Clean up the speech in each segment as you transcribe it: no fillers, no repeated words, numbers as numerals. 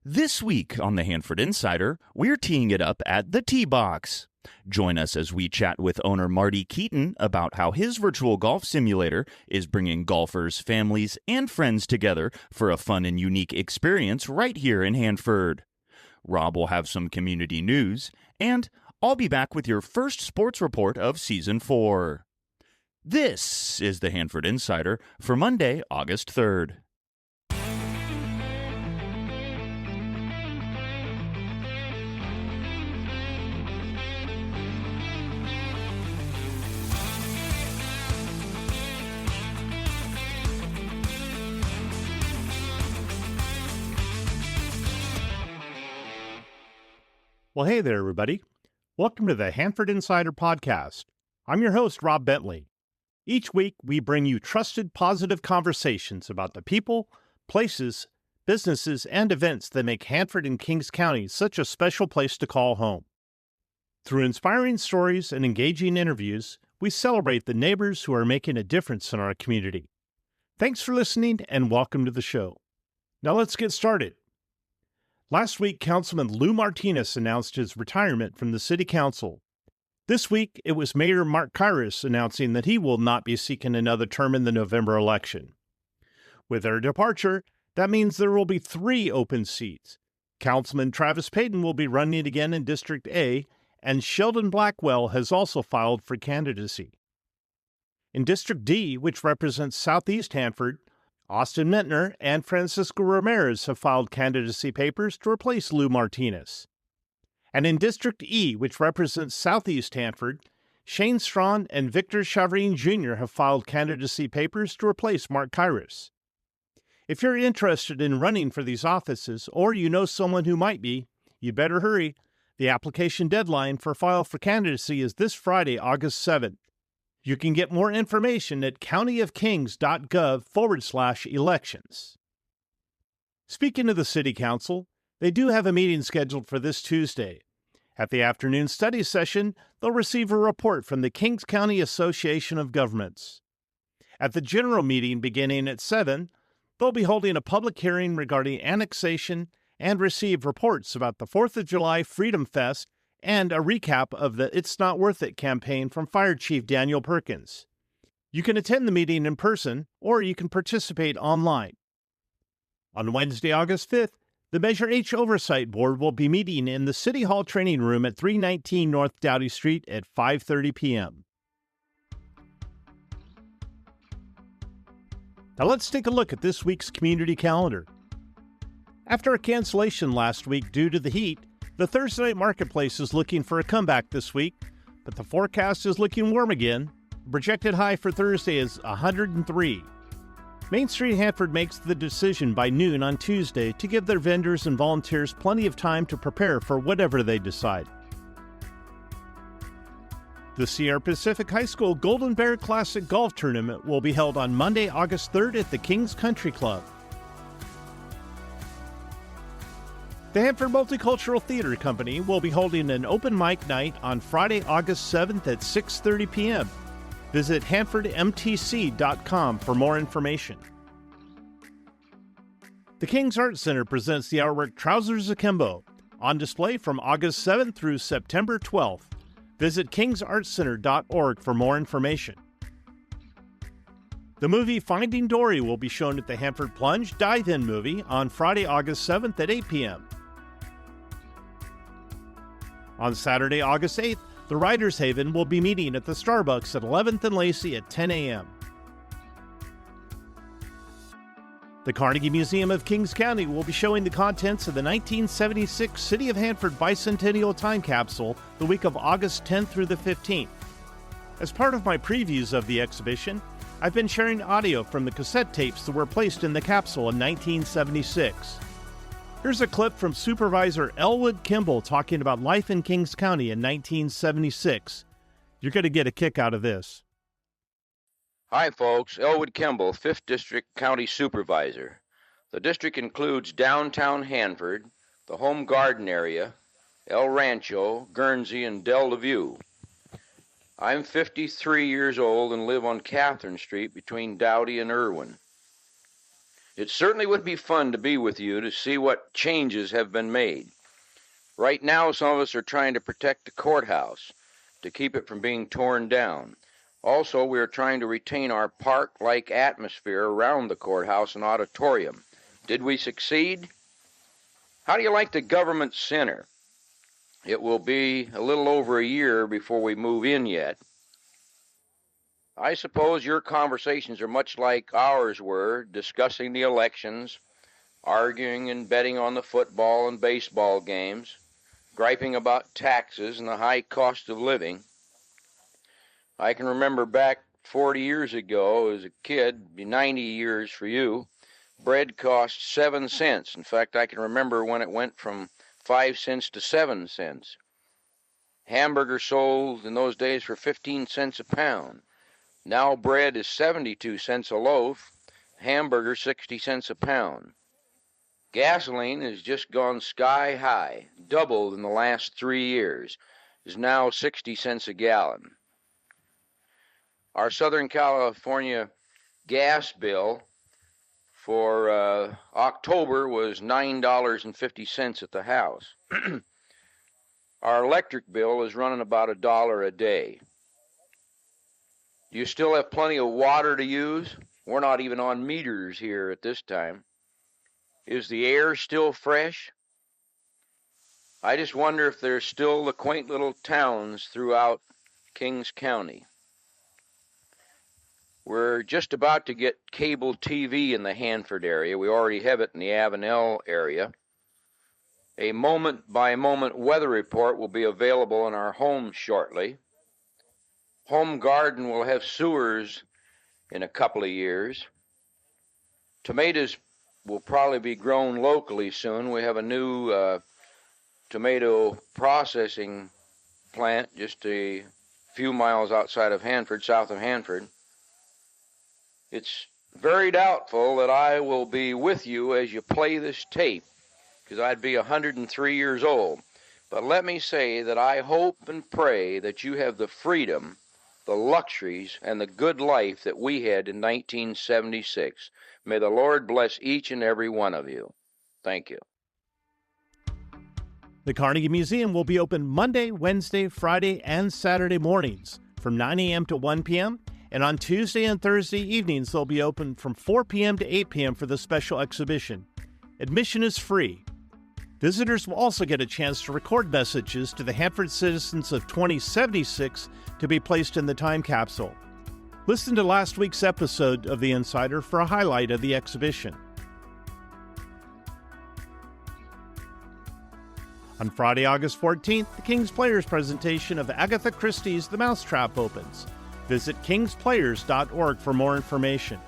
This week on the Hanford Insider, we're teeing it up at the Tee Box. Join us as we chat with owner Marty Keaton about how his virtual golf simulator is bringing golfers, families, and friends together for a fun and unique experience right here in Hanford. Rob will have some community news, and I'll be back with your first sports report of Season 4. This is the Hanford Insider for Monday, August 3rd. Well, hey there, everybody. Welcome to the Hanford Insider Podcast. I'm your host, Rob Bentley. Each week, we bring you trusted, positive conversations about the people, places, businesses, and events that make Hanford and Kings County such a special place to call home. Through inspiring stories and engaging interviews, we celebrate the neighbors who are making a difference in our community. Thanks for listening, and welcome to the show. Now let's get started. Last week, Councilman Lou Martinez announced his retirement from the City Council. This week, it was Mayor Mark Kyrus announcing that he will not be seeking another term in the November election. With their departure, that means there will be 3 open seats. Councilman Travis Payton will be running again in District A, and Sheldon Blackwell has also filed for candidacy. In District D, which represents Southeast Hanford, Austin Mentner and Francisco Ramirez have filed candidacy papers to replace Lou Martinez. And in District E, which represents Southeast Hanford, Shane Strawn and Victor Chavarine Jr. have filed candidacy papers to replace Mark Kyrus. If you're interested in running for these offices, or you know someone who might be, you better hurry. The application deadline for file for candidacy is this Friday, August 7th. You can get more information at countyofkings.gov/elections. Speaking of the City Council, they do have a meeting scheduled for this Tuesday. At the afternoon study session, they'll receive a report from the Kings County Association of Governments. At the general meeting beginning at 7, they'll be holding a public hearing regarding annexation and receive reports about the 4th of July Freedom Fest and a recap of the It's Not Worth It campaign from Fire Chief Daniel Perkins. You can attend the meeting in person, or you can participate online. On Wednesday, August 5th, the Measure H Oversight Board will be meeting in the City Hall Training Room at 319 North Doughty Street at 5:30 p.m. Now let's take a look at this week's community calendar. After a cancellation last week due to the heat, the Thursday night marketplace is looking for a comeback this week, but the forecast is looking warm again. The projected high for Thursday is 103. Main Street Hanford makes the decision by noon on Tuesday to give their vendors and volunteers plenty of time to prepare for whatever they decide. The Sierra Pacific High School Golden Bear Classic Golf Tournament will be held on Monday, August 3rd at the Kings Country Club. The Hanford Multicultural Theater Company will be holding an open mic night on Friday, August 7th at 6:30 p.m. Visit hanfordmtc.com for more information. The Kings Art Center presents the artwork Trousers Akimbo, on display from August 7th through September 12th. Visit kingsartcenter.org for more information. The movie Finding Dory will be shown at the Hanford Plunge Dive-In movie on Friday, August 7th at 8 p.m. On Saturday, August 8th, the Writers Haven will be meeting at the Starbucks at 11th and Lacey at 10 a.m. The Carnegie Museum of Kings County will be showing the contents of the 1976 City of Hanford bicentennial time capsule the week of August 10th through the 15th. As part of my previews of the exhibition, I've been sharing audio from the cassette tapes that were placed in the capsule in 1976. Here's a clip from Supervisor Elwood Kimball talking about life in Kings County in 1976. You're going to get a kick out of this. Hi folks, Elwood Kimball, 5th District County Supervisor. The district includes downtown Hanford, the Home Garden area, El Rancho, Guernsey, and Delta View. I'm 53 years old and live on Catherine Street between Doughty and Irwin. It certainly would be fun to be with you to see what changes have been made. Right now, some of us are trying to protect the courthouse to keep it from being torn down. Also, we are trying to retain our park-like atmosphere around the courthouse and auditorium. Did we succeed? How do you like the government center? It will be a little over a year before we move in yet. I suppose your conversations are much like ours were, discussing the elections, arguing and betting on the football and baseball games, griping about taxes and the high cost of living. I can remember back 40 years ago as a kid, 90 years for you, bread cost 7 cents. In fact, I can remember when it went from 5 cents to 7 cents. Hamburger sold in those days for 15 cents a pound. Now bread is 72 cents a loaf, hamburger 60 cents a pound. Gasoline has just gone sky high, doubled in the last 3 years, is now 60 cents a gallon. Our Southern California gas bill for October was $9.50 at the house. Our electric bill is running about $1 a day. Do you still have plenty of water to use? We're not even on meters here at this time. Is the air still fresh? I just wonder if there's still the quaint little towns throughout Kings County. We're just about to get cable TV in the Hanford area. We already have it in the Avenel area. A moment-by-moment weather report will be available in our home shortly. Home garden will have sewers in a couple of years. Tomatoes will probably be grown locally soon. We have a new tomato processing plant just a few miles outside of Hanford, south of Hanford. It's very doubtful that I will be with you as you play this tape, because I'd be 103 years old. But let me say that I hope and pray that you have the freedom, the luxuries, and the good life that we had in 1976. May the Lord bless each and every one of you. Thank you. The Carnegie Museum will be open Monday, Wednesday, Friday, and Saturday mornings from 9 a.m. to 1 p.m., and on Tuesday and Thursday evenings, they'll be open from 4 p.m. to 8 p.m. for the special exhibition. Admission is free. Visitors will also get a chance to record messages to the Hanford citizens of 2076 to be placed in the time capsule. Listen to last week's episode of The Insider for a highlight of the exhibition. On Friday, August 14th, the King's Players presentation of Agatha Christie's The Mousetrap opens. Visit kingsplayers.org for more information.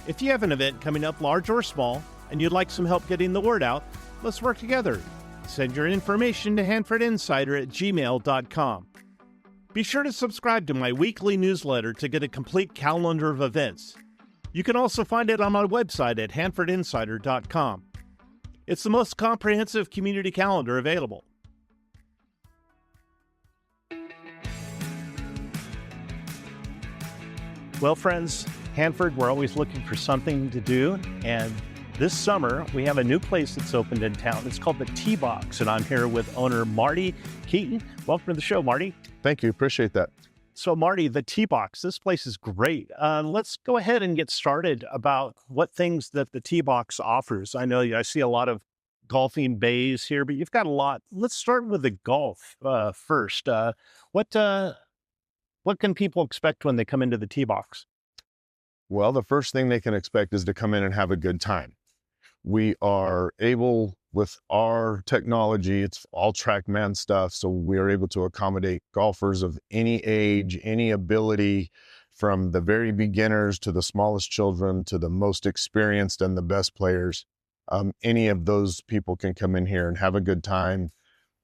If you have an event coming up, large or small, and you'd like some help getting the word out, let's work together. Send your information to hanfordinsider@gmail.com. Be sure to subscribe to my weekly newsletter to get a complete calendar of events. You can also find it on my website at hanfordinsider.com. It's the most comprehensive community calendar available. Well, friends, Hanford, we're always looking for something to do, and this summer we have a new place that's opened in town. It's called the T-Box, and I'm here with owner Marty Keaton. Welcome to the show, Marty. Thank you. Appreciate that. So, Marty, the T-Box, this place is great. Let's go ahead and get started about what things that the T-Box offers. I know I see a lot of golfing bays here, but you've got a lot. Let's start with the golf first. What can people expect when they come into the T-Box? Well, the first thing they can expect is to come in and have a good time. We are able, with our technology, it's all TrackMan stuff, so we are able to accommodate golfers of any age, any ability, from the very beginners to the smallest children to the most experienced and the best players. Any of those people can come in here and have a good time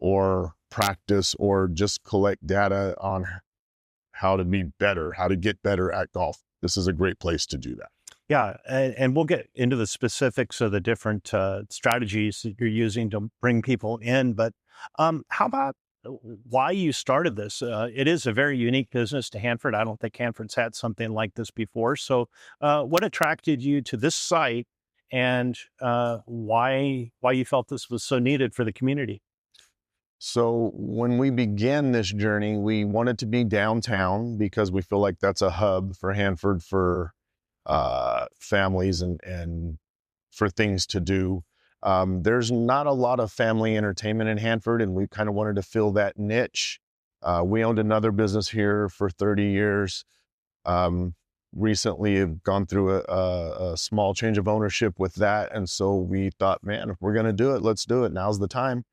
or practice or just collect data on how to be better, how to get better at golf. This is a great place to do that. Yeah, and we'll get into the specifics of the different strategies that you're using to bring people in. But how about why you started this. It is a very unique business to Hanford. I don't think Hanford's had something like this before. So, what attracted you to this site, and why you felt this was so needed for the community? So when we began this journey, we wanted to be downtown because we feel like that's a hub for Hanford for families and for things to do. There's not a lot of family entertainment in Hanford, and we kind of wanted to fill that niche. We owned another business here for 30 years. Recently have gone through a small change of ownership with that. And so we thought, man, if we're going to do it, let's do it. Now's the time.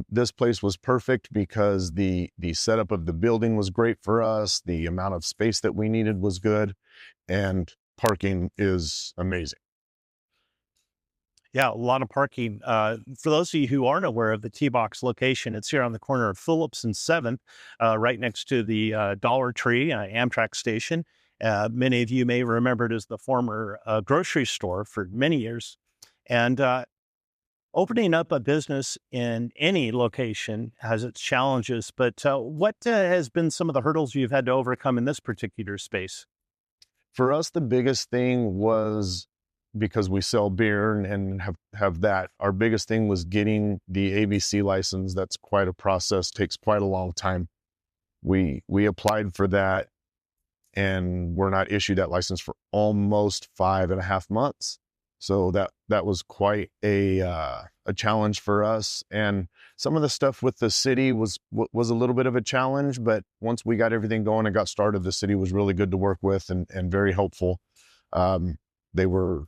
This place was perfect because the setup of the building was great for us. The amount of space that we needed was good, and parking is amazing. Yeah, a lot of parking. For those of you who aren't aware of the T-Box location, it's here on the corner of Phillips and 7th, right next to the Dollar Tree Amtrak station. Many of you may remember it as the former grocery store for many years. And opening up a business in any location has its challenges, but what has been some of the hurdles you've had to overcome in this particular space? For us, the biggest thing was, because we sell beer and have that, our biggest thing was getting the ABC license. That's quite a process, takes quite a long time. We applied for that and were not issued that license for almost 5.5 months. So that was quite a challenge for us. And some of the stuff with the city was a little bit of a challenge, but once we got everything going and got started, the city was really good to work with and very helpful. They were,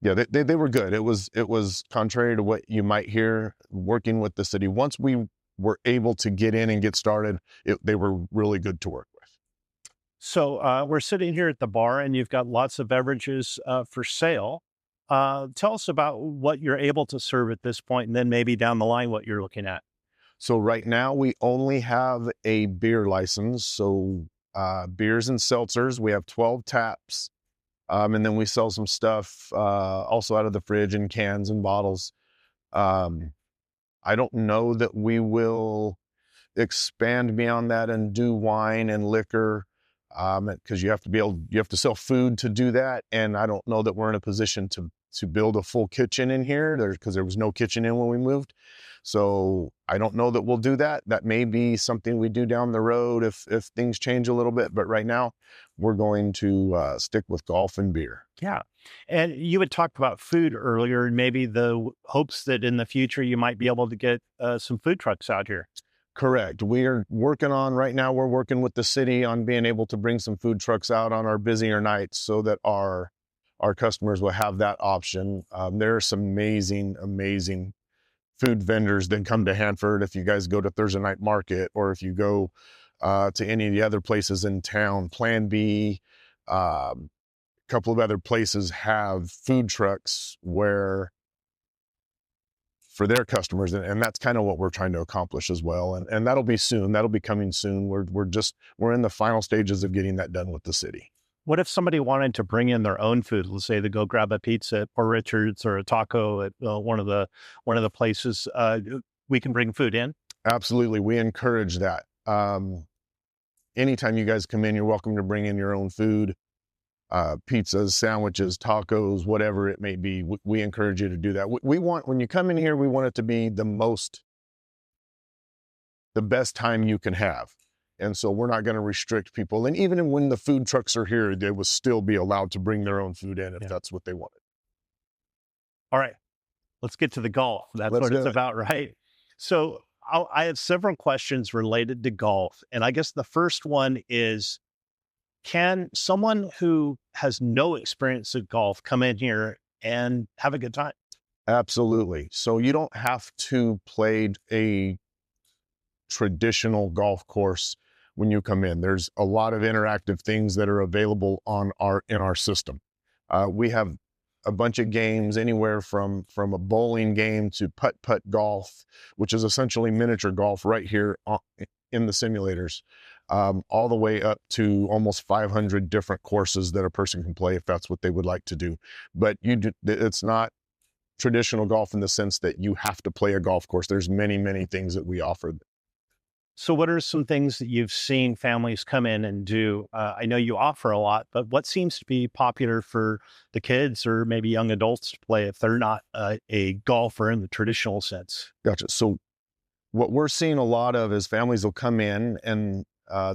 they were good. It was contrary to what you might hear working with the city. Once we were able to get in and get started, they were really good to work with. So we're sitting here at the bar, and you've got lots of beverages for sale. Tell us about what you're able to serve at this point, and then maybe down the line what you're looking at. So right now we only have a beer license. So beers and seltzers, we have 12 taps. And then we sell some stuff also out of the fridge in cans and bottles. I don't know that we will expand beyond that and do wine and liquor, because you have to sell food to do that. And I don't know that we're in a position to build a full kitchen in here because there was no kitchen in when we moved. So I don't know that we'll do that. That may be something we do down the road if things change a little bit. But right now we're going to stick with golf and beer. Yeah. And you had talked about food earlier, and maybe the hopes that in the future you might be able to get some food trucks out here. Correct. We're working with the city on being able to bring some food trucks out on our busier nights so that our customers will have that option. There are some amazing food vendors that come to Hanford. If you guys go to Thursday Night Market, or if you go to any of the other places in town, Plan B, a couple of other places have food trucks where for their customers, and that's kind of what we're trying to accomplish as well. And that'll be soon. That'll be coming soon. We're in the final stages of getting that done with the city. What if somebody wanted to bring in their own food? Let's say they go grab a pizza at Poor Richard's or a taco at one of the places. We can bring food in. Absolutely, we encourage that. Anytime you guys come in, you're welcome to bring in your own food. Pizzas, sandwiches, tacos, whatever it may be. We encourage you to do that. We want, when you come in here, we want it to be the best time you can have. And so we're not going to restrict people. And even when the food trucks are here, they will still be allowed to bring their own food in if that's what they wanted. All right, let's get to the golf. That's what it's about, right? So I have several questions related to golf. And I guess the first one is, can someone who has no experience at golf come in here and have a good time? Absolutely. So you don't have to play a traditional golf course when you come in. There's a lot of interactive things that are available in our system. We have a bunch of games, anywhere from a bowling game to putt-putt golf, which is essentially miniature golf right here in the simulators, all the way up to almost 500 different courses that a person can play if that's what they would like to do. But it's not traditional golf in the sense that you have to play a golf course. There's many, many things that we offer. So what are some things that you've seen families come in and do? I know you offer a lot, but what seems to be popular for the kids or maybe young adults to play if they're not a golfer in the traditional sense? Gotcha. So what we're seeing a lot of is families will come in and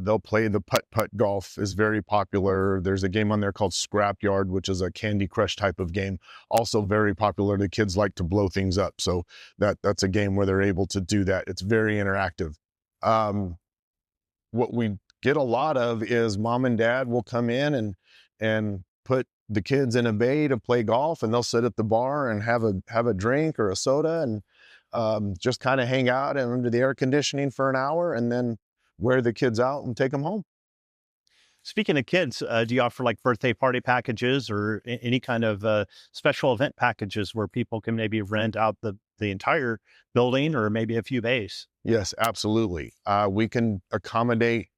they'll play the putt-putt golf is very popular. There's a game on there called Scrapyard, which is a Candy Crush type of game. Also very popular. The kids like to blow things up. So that's a game where they're able to do that. It's very interactive. What we get a lot of is mom and dad will come in and put the kids in a bay to play golf, and they'll sit at the bar and have a drink or a soda and just kind of hang out and under the air conditioning for an hour and then wear the kids out and take them home. Speaking of kids, do you offer like birthday party packages or any kind of special event packages where people can maybe rent out the entire building or maybe a few bays? Yes, absolutely. We can accommodate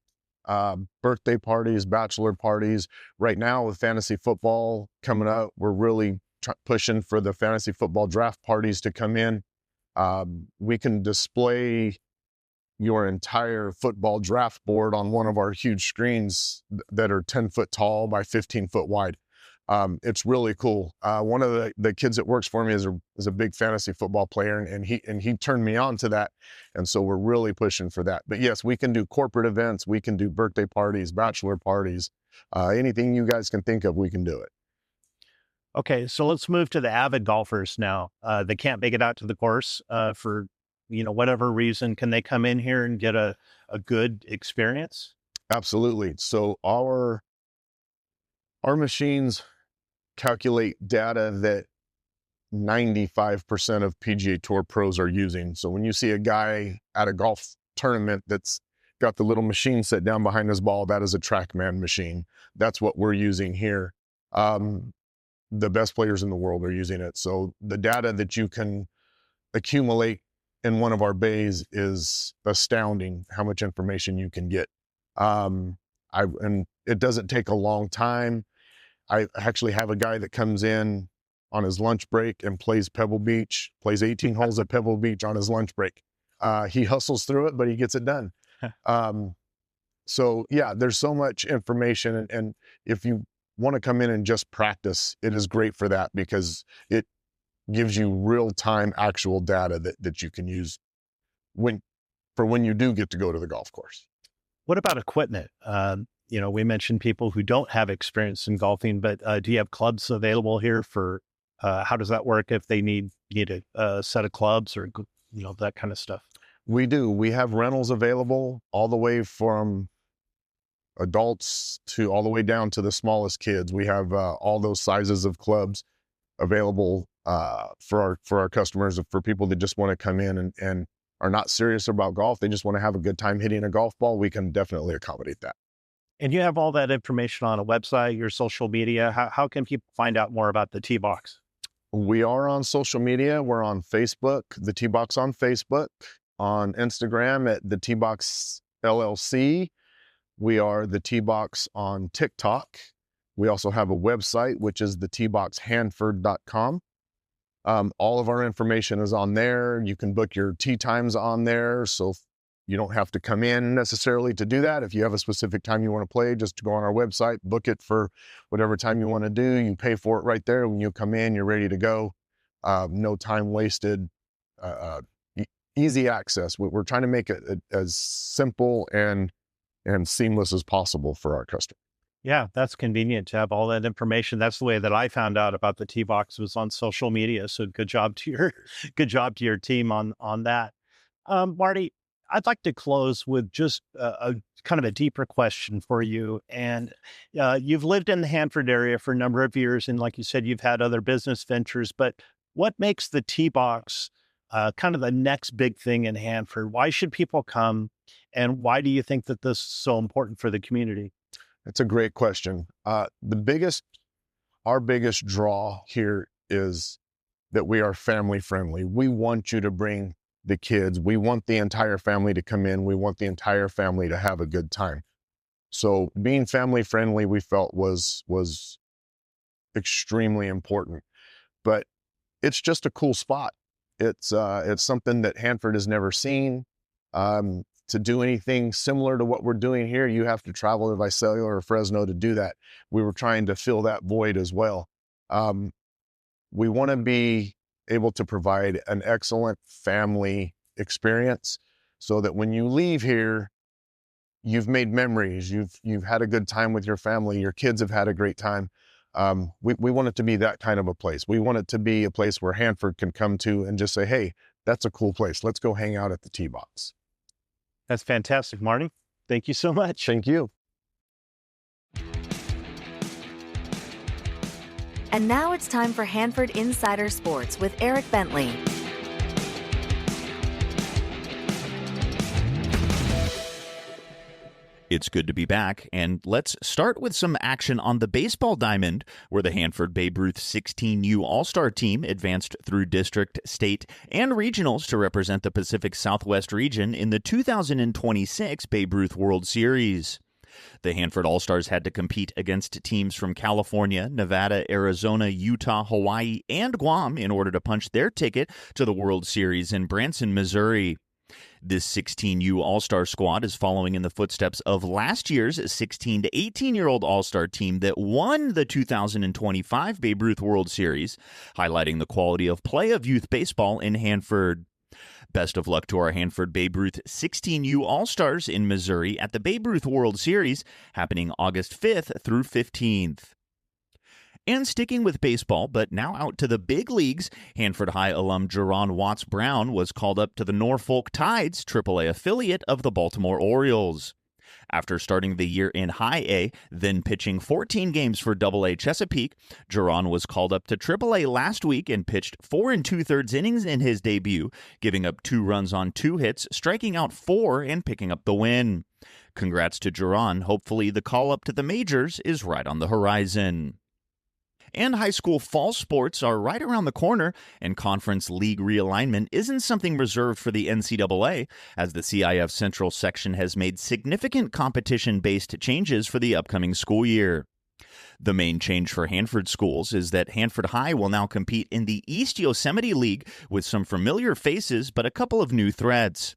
birthday parties, bachelor parties. Right now with fantasy football coming up, we're really pushing for the fantasy football draft parties to come in. We can display your entire football draft board on one of our huge screens that are 10 foot tall by 15 foot wide. It's really cool. One of the kids that works for me is a big fantasy football player, and he turned me on to that. And so we're really pushing for that. But yes, we can do corporate events. We can do birthday parties, bachelor parties, anything you guys can think of, we can do it. Okay, so let's move to the avid golfers now. They can't make it out to the course for whatever reason. Can they come in here and get a good experience? Absolutely. So our machines calculate data that 95% of PGA Tour pros are using. So when you see a guy at a golf tournament that's got the little machine set down behind his ball, that is a TrackMan machine. That's what we're using here. The best players in the world are using it. So the data that you can accumulate in one of our bays is astounding how much information you can get. And it doesn't take a long time. I actually have a guy that comes in on his lunch break and plays Pebble Beach, plays 18 holes at Pebble Beach on his lunch break. He hustles through it, but he gets it done. So yeah, there's so much information. And if you want to come in and just practice, it is great for that because it gives you real-time actual data that you can use when you do get to go to the golf course. What about equipment? We mentioned people who don't have experience in golfing, but do you have clubs available here for, how does that work if they need a set of clubs or, that kind of stuff? We do. We have rentals available all the way from adults to all the way down to the smallest kids. We have all those sizes of clubs available for our customers, for people that just want to come in and are not serious about golf. They just want to have a good time hitting a golf ball. We can definitely accommodate that. And you have all that information on a website, your social media. How can people find out more about the Tee Box? We are on social media. We're on Facebook, the Tee Box on Facebook, on Instagram at the Tee Box LLC. We are the Tee Box on TikTok. We also have a website, which is the teeboxhanford.com. All of our information is on there. You can book your tee times on there. So you don't have to come in necessarily to do that. If you have a specific time you want to play, just go on our website, book it for whatever time you want to do. You pay for it right there. When you come in, you're ready to go. No time wasted, easy access. We're trying to make it as simple and seamless as possible for our customers. Yeah, that's convenient to have all that information. That's the way that I found out about the Tee Box was on social media. So good job to your team on that. Marty, I'd like to close with just a kind of a deeper question for you. And you've lived in the Hanford area for a number of years. And like you said, you've had other business ventures, but what makes the Tee Box kind of the next big thing in Hanford? Why should people come? And why do you think that this is so important for the community? That's a great question. Our biggest draw here is that we are family friendly. We want you to bring the kids. We want the entire family to come in. We want the entire family to have a good time. So being family friendly, we felt was extremely important. But it's just a cool spot. It's something that Hanford has never seen. To do anything similar to what we're doing here, you have to travel to Visalia or Fresno to do that. We were trying to fill that void as well. We want to be able to provide an excellent family experience so that when you leave here, you've made memories, you've had a good time with your family, your kids have had a great time. We want it to be that kind of a place. We want it to be a place where Hanford can come to and just say, hey, that's a cool place. Let's go hang out at the T-Box. That's fantastic, Marty. Thank you so much. Thank you. And now it's time for Hanford Insider Sports with Eric Bentley. It's good to be back, and let's start with some action on the baseball diamond, where the Hanford Babe Ruth 16U All-Star team advanced through district, state, and regionals to represent the Pacific Southwest region in the 2026 Babe Ruth World Series. The Hanford All-Stars had to compete against teams from California, Nevada, Arizona, Utah, Hawaii, and Guam in order to punch their ticket to the World Series in Branson, Missouri. This 16U All-Star squad is following in the footsteps of last year's 16 to 18-year-old All-Star team that won the 2025 Babe Ruth World Series, highlighting the quality of play of youth baseball in Hanford. Best of luck to our Hanford Babe Ruth 16U All-Stars in Missouri at the Babe Ruth World Series, happening August 5th through 15th. And sticking with baseball, but now out to the big leagues, Hanford High alum Jerron Watts Brown was called up to the Norfolk Tides, AAA affiliate of the Baltimore Orioles. After starting the year in High A, then pitching 14 games for AA Chesapeake, Jerron was called up to AAA last week and pitched 4 2/3 innings in his debut, giving up 2 runs on 2 hits, striking out 4 and picking up the win. Congrats to Jerron. Hopefully the call up to the majors is right on the horizon. And high school fall sports are right around the corner, and conference league realignment isn't something reserved for the NCAA, as the CIF Central section has made significant competition-based changes for the upcoming school year. The main change for Hanford schools is that Hanford High will now compete in the East Yosemite League with some familiar faces but a couple of new threats.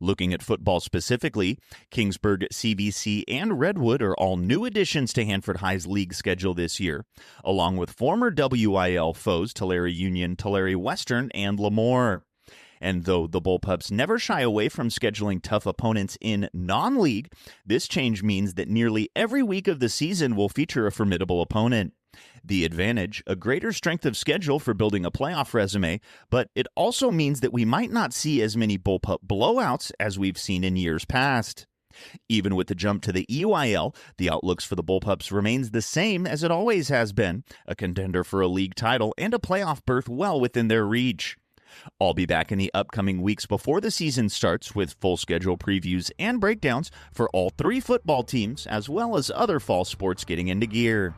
Looking at football specifically, Kingsburg, CVC, and Redwood are all new additions to Hanford High's league schedule this year, along with former WIL foes Tulare Union, Tulare Western, and Lemoore. And though the Bullpups never shy away from scheduling tough opponents in non-league, this change means that nearly every week of the season will feature a formidable opponent. The advantage, a greater strength of schedule for building a playoff resume, but it also means that we might not see as many Bullpup blowouts as we've seen in years past. Even with the jump to the EYL, the outlooks for the Bullpups remains the same as it always has been, a contender for a league title and a playoff berth well within their reach. I'll be back in the upcoming weeks before the season starts with full schedule previews and breakdowns for all 3 football teams, as well as other fall sports getting into gear.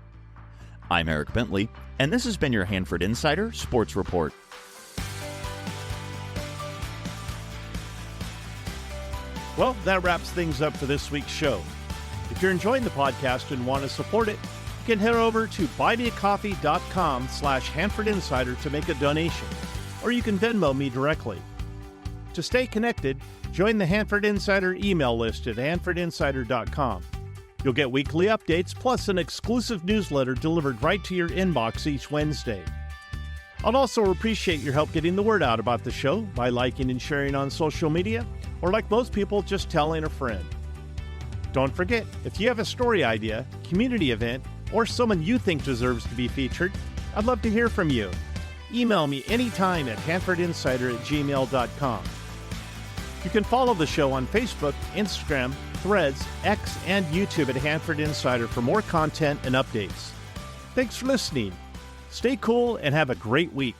I'm Eric Bentley, and this has been your Hanford Insider Sports Report. Well, that wraps things up for this week's show. If you're enjoying the podcast and want to support it, you can head over to buymeacoffee.com/Hanford Insider to make a donation, or you can Venmo me directly. To stay connected, join the Hanford Insider email list at hanfordinsider.com. You'll get weekly updates plus an exclusive newsletter delivered right to your inbox each Wednesday. I'd also appreciate your help getting the word out about the show by liking and sharing on social media, or like most people, just telling a friend. Don't forget, if you have a story idea, community event, or someone you think deserves to be featured, I'd love to hear from you. Email me anytime at hanfordinsider@gmail.com. You can follow the show on Facebook, Instagram, Threads, X, and YouTube at Hanford Insider for more content and updates. Thanks for listening. Stay cool and have a great week.